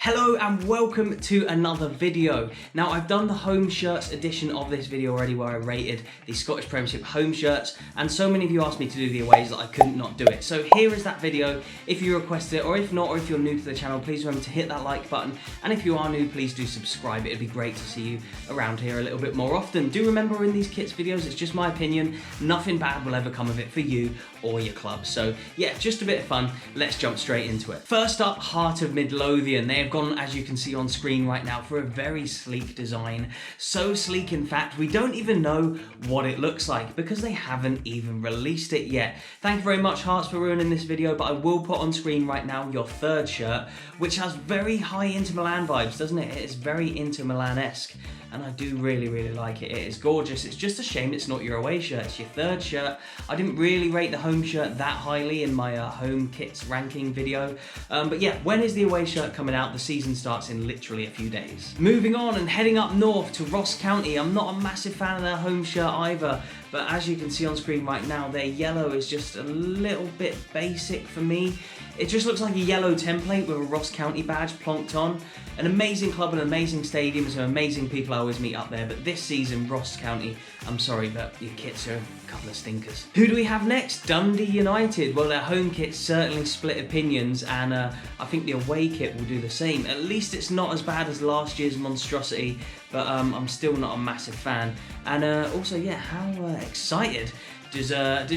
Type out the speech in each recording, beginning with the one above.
Hello and welcome to another video. Now I've done the home shirts edition of this video already where I rated the Scottish Premiership home shirts, and so many of you asked me to do the aways that I couldn't not do it. So here is that video if you requested it, or if not, or if you're new to the channel, please remember to hit that like button, and if you are new, please do subscribe. It'd be great to see you around here a little bit more often. Do remember, in these kits videos, it's just my opinion, nothing bad will ever come of it for you or your club. So yeah, just a bit of fun. Let's jump straight into it. First up, Heart of Midlothian. They have gone, as you can see on screen right now, for a very sleek design. So sleek, in fact, we don't even know what it looks like because they haven't even released it yet. Thank you very much, Hearts, for ruining this video, but I will put on screen right now your third shirt, which has very high Inter Milan vibes, doesn't it? It is very Inter Milan-esque, and I do really like it. It is gorgeous. It's just a shame it's not your away shirt, it's your third shirt. I didn't really rate the home shirt that highly in my home kits ranking video, but yeah, when is the away shirt coming out? The season starts in literally a few days. Moving on and heading up north to Ross County. I'm not a massive fan of their home shirt either, but as you can see on screen right now, their yellow is just a little bit basic for me. It just looks like a yellow template with a Ross County badge plonked on. An amazing club, an amazing stadium, some amazing people I always meet up there, but this season, Ross County, I'm sorry, but your kits are a couple of stinkers. Who do we have next? Dundee United. Well, their home kits certainly split opinions, and I think the away kit will do the same. At least it's not as bad as last year's monstrosity, but I'm still not a massive fan. And also, yeah, how excited does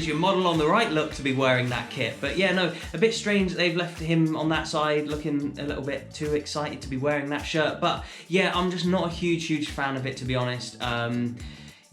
your model on the right look to be wearing that kit? But yeah, no, a bit strange that they've left him on that side looking a little bit too excited to be wearing that shirt. But yeah, I'm just not a huge fan of it, to be honest.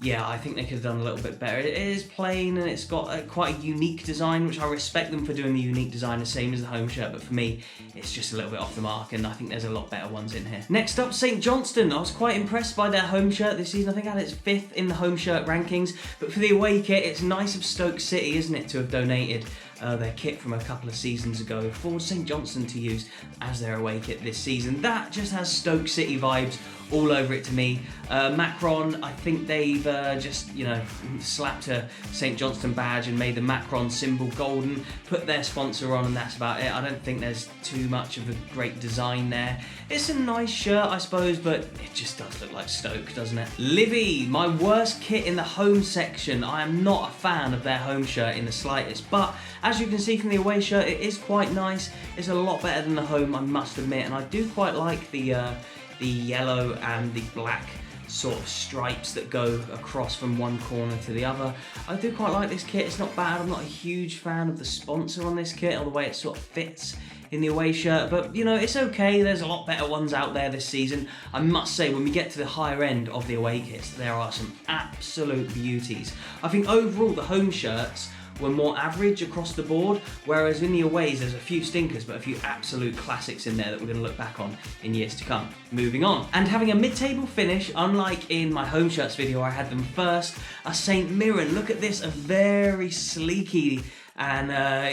Yeah, I think they could have done a little bit better. It is plain and it's got quite a unique design, which I respect them for doing the unique design, the same as the home shirt, but for me, it's just a little bit off the mark, and I think there's a lot better ones in here. Next up, St Johnston. I was quite impressed by their home shirt this season. I think I had its 5th in the home shirt rankings, but for the away kit, it's nice of Stoke City, isn't it, to have donated their kit from a couple of seasons ago for St Johnston to use as their away kit this season. That just has Stoke City vibes all over it to me. Macron, I think they've just, you know, slapped a St Johnston badge and made the Macron symbol golden, put their sponsor on, and that's about it. I don't think there's too much of a great design there. It's a nice shirt, I suppose, but it just does look like Stoke, doesn't it? Livy, my worst kit in the home section. I am not a fan of their home shirt in the slightest, but as you can see from the away shirt, it is quite nice. It's a lot better than the home, I must admit, and I do quite like the yellow and the black sort of stripes that go across from one corner to the other. I do quite like this kit. It's not bad. I'm not a huge fan of the sponsor on this kit, or the way it sort of fits in the away shirt, but you know, it's okay. There's a lot better ones out there this season. I must say, when we get to the higher end of the away kits, there are some absolute beauties. I think overall the home shirts were more average across the board, whereas in the aways there's a few stinkers but a few absolute classics in there that we're going to look back on in years to come. Moving on, and having a mid-table finish, unlike in my home shirts video I had them first, a St Mirren. Look at this, a very sleeky and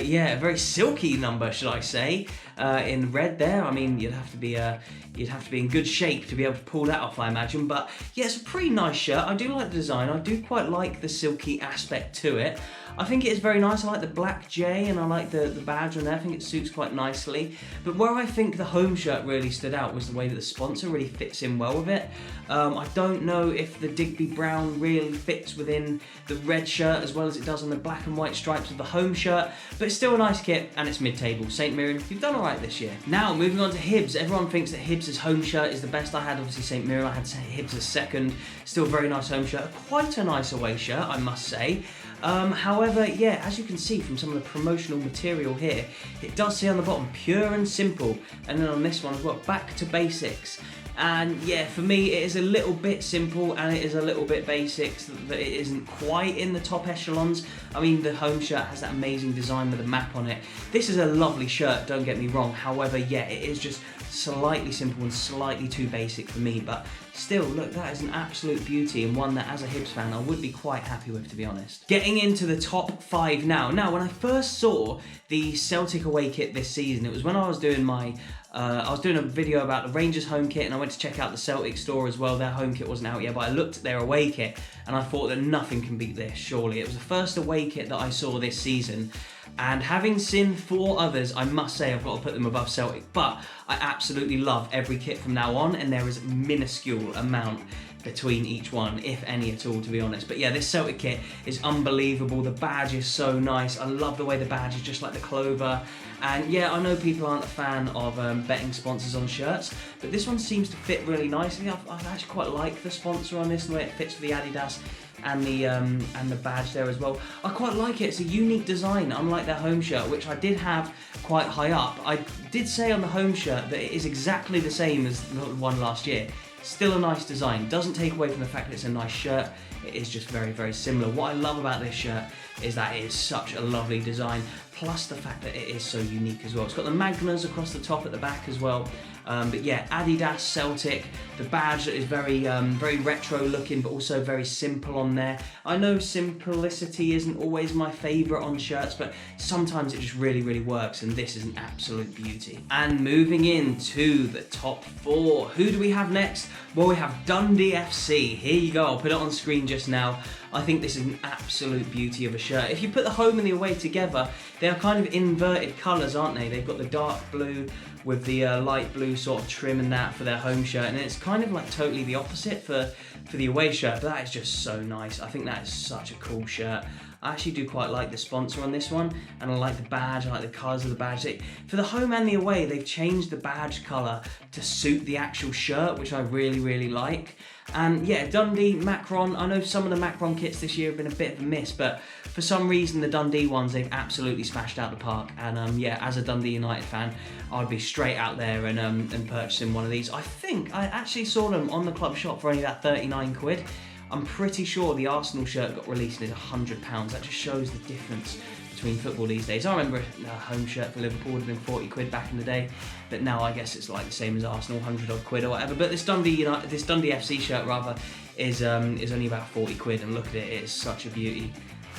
yeah, a very silky number, should I say, in red there. I mean, you'd have to be in good shape to be able to pull that off, I imagine. But yeah, it's a pretty nice shirt. I do like the design. I do quite like the silky aspect to it. I think it is very nice. I like the black J and I like the badge on there. I think it suits quite nicely. But where I think the home shirt really stood out was the way that the sponsor really fits in well with it. I don't know if the Digby brown really fits within the red shirt as well as it does on the black and white stripes of the home shirt, but it's still a nice kit and it's mid-table. St Mirren, you've done alright this year. Now, moving on to Hibs. Everyone thinks that Hibs' home shirt is the best. I had obviously St Mirren, I had Hibs as second. Still a very nice home shirt, quite a nice away shirt, I must say. However, yeah, as you can see from some of the promotional material here, it does say on the bottom, pure and simple, and then on this one as well, back to basics. And yeah, for me, it is a little bit simple and it is a little bit basic, so that it isn't quite in the top echelons. I mean, the home shirt has that amazing design with a map on it. This is a lovely shirt, don't get me wrong. However, yeah, it is just slightly simple and slightly too basic for me, but still, look, that is an absolute beauty, and one that as a Hibs fan I would be quite happy with, to be honest. Getting into the top 5 now. Now, when I first saw the Celtic away kit this season, it was when I was doing my I was doing a video about the Rangers home kit, and I went to check out the Celtic store as well. Their home kit wasn't out yet, but I looked at their away kit and I thought that nothing can beat this, surely. It was the first away kit that I saw this season, And having seen 4 others, I must say I've got to put them above Celtic, but I absolutely love every kit from now on, and there is a minuscule amount between each one, if any at all, to be honest. But yeah, this Celtic kit is unbelievable. The badge is so nice. I love the way the badge is just like the clover. And yeah, I know people aren't a fan of betting sponsors on shirts, but this one seems to fit really nicely. I actually quite like the sponsor on this and the way it fits with the Adidas and the badge there as well. I quite like it. It's a unique design, unlike their home shirt, which I did have quite high up. I did say on the home shirt that it is exactly the same as the one last year. Still a nice design, doesn't take away from the fact that it's a nice shirt, it is just very, very similar. What I love about this shirt is that it is such a lovely design, plus the fact that it is so unique as well. It's got the magnas across the top at the back as well. But yeah, Adidas, Celtic, the badge that is very, very retro looking, but also very simple on there. I know simplicity isn't always my favourite on shirts, but sometimes it just really, really works, and this is an absolute beauty. And moving into the top 4, who do we have next? Well, we have Dundee FC. Here you go, I'll put it on screen just now. I think this is an absolute beauty of a shirt. If you put the home and the away together, they are kind of inverted colours, aren't they? They've got the dark blue with the light blue sort of trim and that for their home shirt, and it's kind of like totally the opposite for the away shirt, but that is just so nice. I think that is such a cool shirt. I actually do quite like the sponsor on this one, and I like the badge, I like the colours of the badge. For the home and the away, they've changed the badge colour to suit the actual shirt, which I really, really like. And yeah, Dundee, Macron, I know some of the Macron kits this year have been a bit of a miss, but for some reason the Dundee ones, they've absolutely smashed out the park. And yeah, as a Dundee United fan, I'd be straight out there and purchasing one of these. I think I actually saw them on the club shop for only that 39 quid. I'm pretty sure the Arsenal shirt got released at £100. That just shows the difference between football these days. I remember a home shirt for Liverpool would have been 40 quid back in the day, but now I guess it's like the same as Arsenal, 100 odd quid or whatever. But this Dundee FC shirt rather is only about 40 quid, and look at it, it's such a beauty.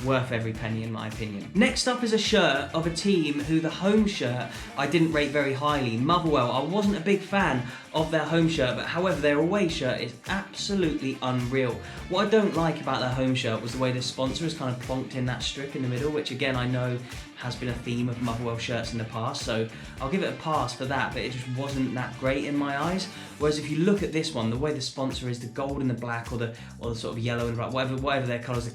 Worth every penny in my opinion. Next up is a shirt of a team who the home shirt I didn't rate very highly, Motherwell. I wasn't a big fan of their home shirt, but however their away shirt is absolutely unreal. What I don't like about their home shirt was the way the sponsor is kind of plonked in that strip in the middle, which again I know has been a theme of Motherwell shirts in the past, so I'll give it a pass for that, but it just wasn't that great in my eyes. Whereas if you look at this one, the way the sponsor is, the gold and the black, or the sort of yellow and black, whatever their colours,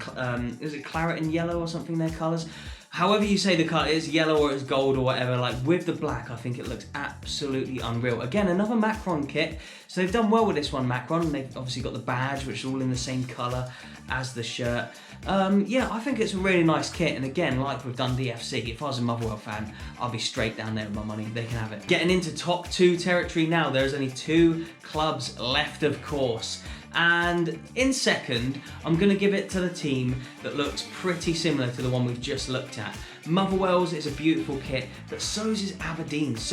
is it claret and yellow or something, their colours? However you say the colour is, yellow or it's gold or whatever, like with the black, I think it looks absolutely unreal. Again, another Macron kit, so they've done well with this one, Macron. They've obviously got the badge, which is all in the same colour as the shirt. Yeah, I think it's a really nice kit, and again, like with Dundee FC, if I was a Motherwell fan, I'll be straight down there with my money. They can have it. Getting into top 2 territory now, there's only 2 clubs left, of course. And in second, I'm going to give it to the team that looks pretty similar to the one we've just looked at. Motherwell's is a beautiful kit, but so is Aberdeen's.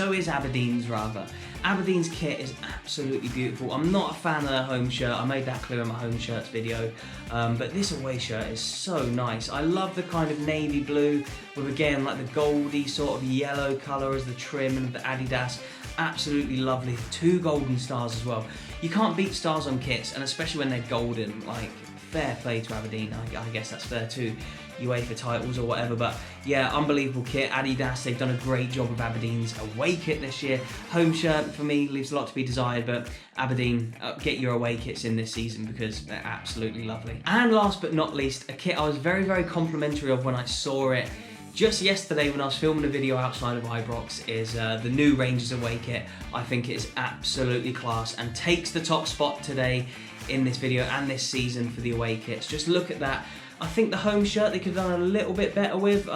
Aberdeen's kit is absolutely beautiful. I'm not a fan of their home shirt. I made that clear in my home shirts video. But this away shirt is so nice. I love the kind of navy blue with, again, like the goldy sort of yellow colour as the trim and the Adidas. Absolutely lovely. 2 golden stars as well. You can't beat stars on kits, and especially when they're golden. Like, fair play to Aberdeen. I guess that's fair too. UEFA titles or whatever, but yeah, unbelievable kit. Adidas, they've done a great job with Aberdeen's away kit this year. Home shirt for me leaves a lot to be desired, but Aberdeen, get your away kits in this season because they're absolutely lovely. And last but not least, a kit I was very, very complimentary of when I saw it just yesterday when I was filming a video outside of Ibrox, is the new Rangers away kit. I think it is absolutely class and takes the top spot today in this video and this season for the away kits. Just look at that. I think the home shirt they could have done a little bit better with.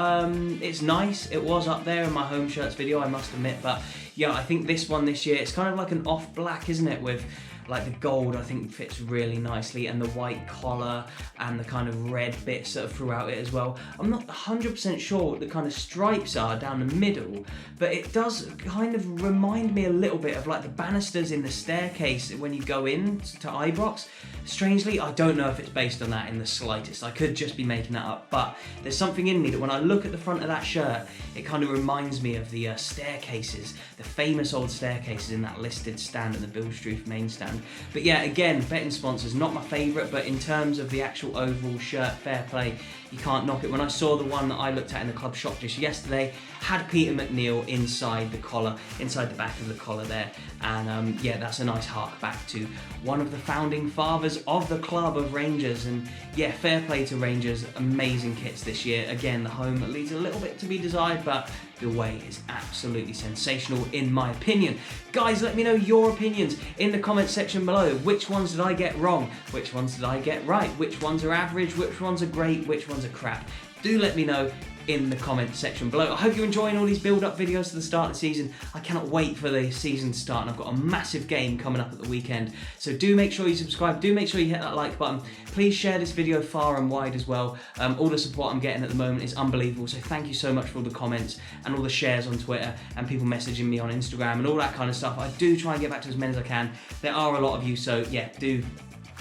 It's nice, it was up there in my home shirts video, I must admit, but yeah, I think this one this year, it's kind of like an off black, isn't it, with like the gold, I think fits really nicely, and the white collar and the kind of red bits that are throughout it as well. I'm not 100% sure what the kind of stripes are down the middle, but it does kind of remind me a little bit of like the banisters in the staircase when you go in to Ibrox. Strangely, I don't know if it's based on that in the slightest. I could just be making that up, but there's something in me that when I look at the front of that shirt, it kind of reminds me of the staircases, the famous old staircases in that listed stand and the Bill Struth main stand. But yeah, again, betting sponsors, not my favourite, but in terms of the actual overall shirt, fair play. you can't knock it. When I saw the one that I looked at in the club shop just yesterday, had Peter McNeil inside the collar, inside the back of the collar there, and yeah, that's a nice hark back to one of the founding fathers of the club of Rangers. And yeah, fair play to Rangers, amazing kits this year. Again, the home leaves a little bit to be desired, but the away is absolutely sensational in my opinion. Guys, let me know your opinions in the comments section below. Which ones did I get wrong? Which ones did I get right? Which ones are average? Which ones are great? Which ones are crap? Do let me know in the comment section below. I hope you're enjoying all these build-up videos to the start of the season. I cannot wait for the season to start, and I've got a massive game coming up at the weekend. So do make sure you subscribe, do make sure you hit that like button. Please share this video far and wide as well. All the support I'm getting at the moment is unbelievable, so thank you so much for all the comments and all the shares on Twitter and people messaging me on Instagram and all that kind of stuff. I do try and get back to as many as I can. There are a lot of you, so yeah, do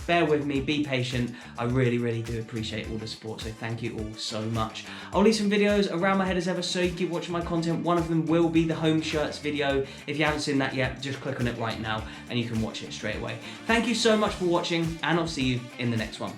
bear with me, be patient. I really, really do appreciate all the support, so thank you all so much. I'll leave some videos around my head as ever, so you keep watching my content. One of them will be the home shirts video. If you haven't seen that yet, just click on it right now and you can watch it straight away. Thank you so much for watching, and I'll see you in the next one.